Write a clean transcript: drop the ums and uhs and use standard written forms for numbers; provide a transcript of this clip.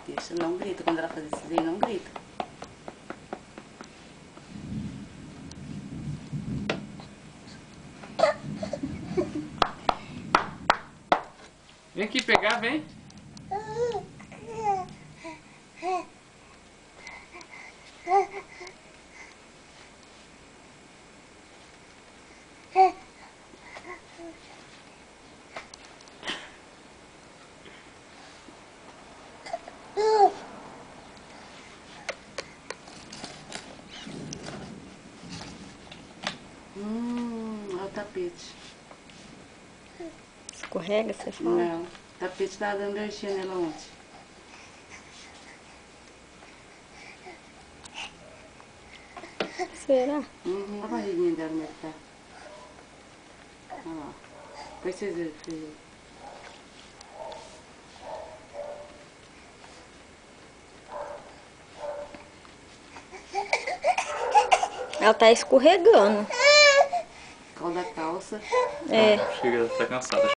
Deixa, não grita. Quando ela fazer isso aí, não grita. Vem aqui pegar, vem. Olha o tapete. Escorrega, você fala? Não, o tapete tava dando alergia nela ontem. Será? Olha a barriguinha dela, como é que tá. Olha lá. Depois vocês verem, filho. Ela tá escorregando. Qual da calça? É. Chega, tá cansada.